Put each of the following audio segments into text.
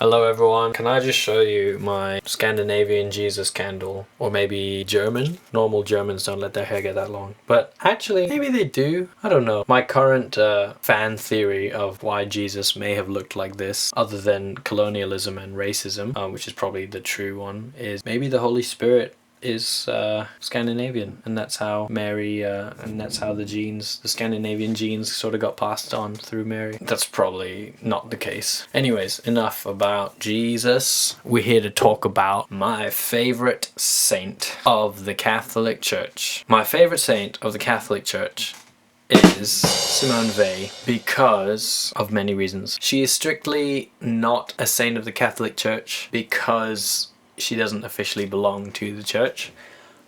Hello everyone, can I just show you my Scandinavian Jesus candle? Or maybe German? Normal Germans don't let their hair get that long. But actually, maybe they do. I don't know. My current fan theory of why Jesus may have looked like this, other than colonialism and racism, which is probably the true one, is maybe the Holy Spirit is Scandinavian, and that's how Mary and that's how the Scandinavian genes sort of got passed on through Mary. That's probably not the case. Anyways, enough about Jesus. We're here to talk about my favorite saint of the Catholic Church. My favorite saint of the Catholic Church is Simone Weil because of many reasons. She is strictly not a saint of the Catholic Church because she doesn't officially belong to the church,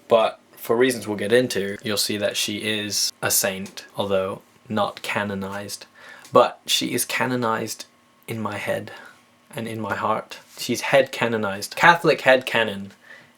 but for reasons we'll get into, you'll see that she is a saint, although not canonized. But she is canonized in my head and in my heart. She's head canonized. Catholic head canon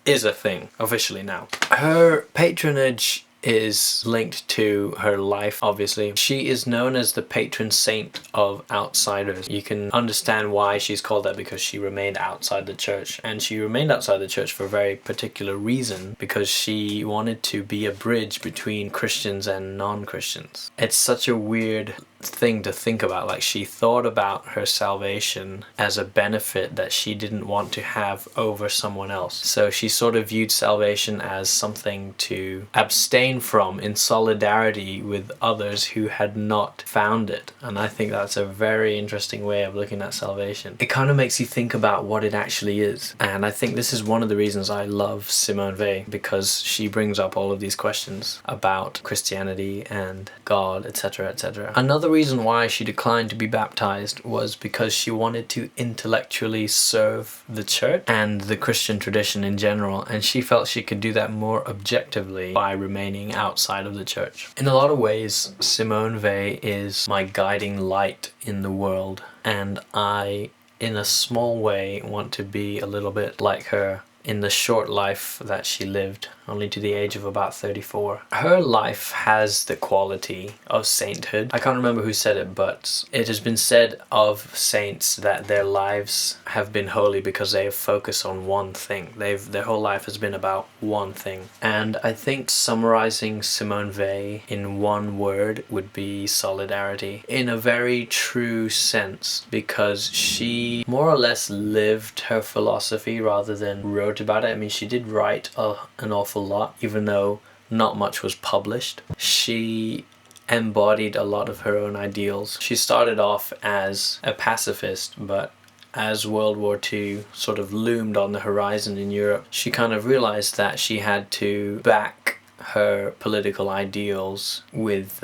is a thing officially now. Her patronage is linked to her life, obviously. She is known as the patron saint of outsiders. You can understand why she's called that, because she remained outside the church, and she remained outside the church for a very particular reason, because she wanted to be a bridge between Christians and non-Christians. It's such a weird thing to think about. Like, she thought about her salvation as a benefit that she didn't want to have over someone else. So she sort of viewed salvation as something to abstain from in solidarity with others who had not found it. And I think that's a very interesting way of looking at salvation. It kind of makes you think about what it actually is. And I think this is one of the reasons I love Simone Weil, because she brings up all of these questions about Christianity and God, etc., etc. Another reason why she declined to be baptized was because she wanted to intellectually serve the church and the Christian tradition in general, and she felt she could do that more objectively by remaining outside of the church. In a lot of ways, Simone Weil is my guiding light in the world, and I, in a small way, want to be a little bit like her in the short life that she lived, only to the age of about 34. Her life has the quality of sainthood. I can't remember who said it, but it has been said of saints that their lives have been holy because they have focused on one thing. Their whole life has been about one thing. And I think summarizing Simone Weil in one word would be solidarity, in a very true sense, because she more or less lived her philosophy rather than wrote about it. I mean, she did write an awful lot, even though not much was published. She embodied a lot of her own ideals. She started off as a pacifist, but as World War II sort of loomed on the horizon in Europe, she kind of realized that she had to back her political ideals with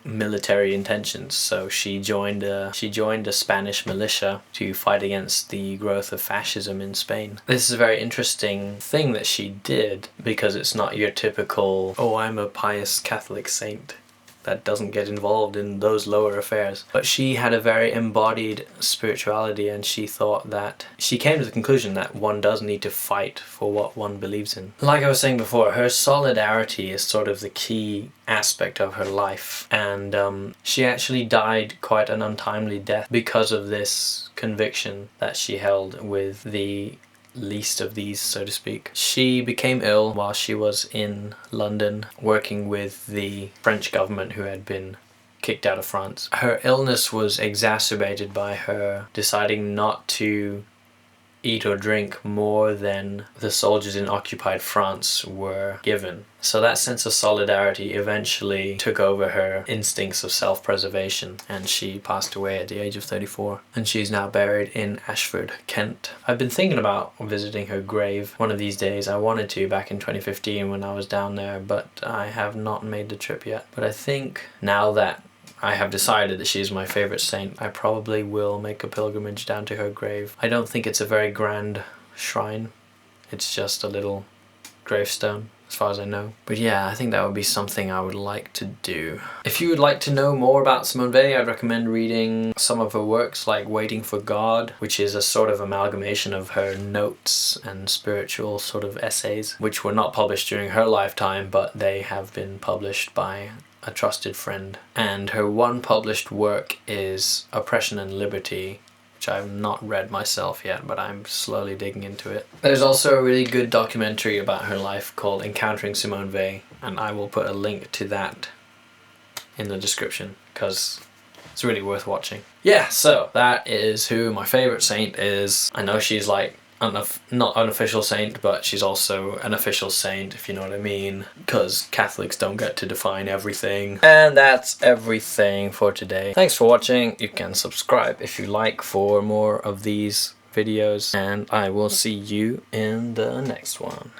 military intentions. So she joined a Spanish militia to fight against the growth of fascism in Spain. This is a very interesting thing that she did, because it's not your typical, oh, I'm a pious Catholic saint that doesn't get involved in those lower affairs. But she had a very embodied spirituality, and she thought that she came to the conclusion that one does need to fight for what one believes in. Like I was saying before, her solidarity is sort of the key aspect of her life, and she actually died quite an untimely death because of this conviction that she held with the least of these, so to speak. She became ill while she was in London working with the French government, who had been kicked out of France. Her illness was exacerbated by her deciding not to eat or drink more than the soldiers in occupied France were given. So that sense of solidarity eventually took over her instincts of self-preservation, and she passed away at the age of 34. And she's now buried in Ashford, Kent. I've been thinking about visiting her grave one of these days. I wanted to back in 2015 when I was down there, but I have not made the trip yet. But I think now that I have decided that she is my favorite saint, I probably will make a pilgrimage down to her grave. I don't think it's a very grand shrine. It's just a little gravestone, as far as I know. But yeah, I think that would be something I would like to do. If you would like to know more about Simone Weil, I'd recommend reading some of her works, like Waiting for God, which is a sort of amalgamation of her notes and spiritual sort of essays, which were not published during her lifetime, but they have been published by a trusted friend. And her one published work is Oppression and Liberty, which I've not read myself yet, but I'm slowly digging into it. There's also a really good documentary about her life called Encountering Simone Weil, and I will put a link to that in the description because it's really worth watching. Yeah, so that is who my favourite saint is. I know she's like not unofficial saint, but she's also an official saint, if you know what I mean, because Catholics don't get to define everything. And that's everything for today. Thanks for watching. You can subscribe if you like for more of these videos, and I will see you in the next one.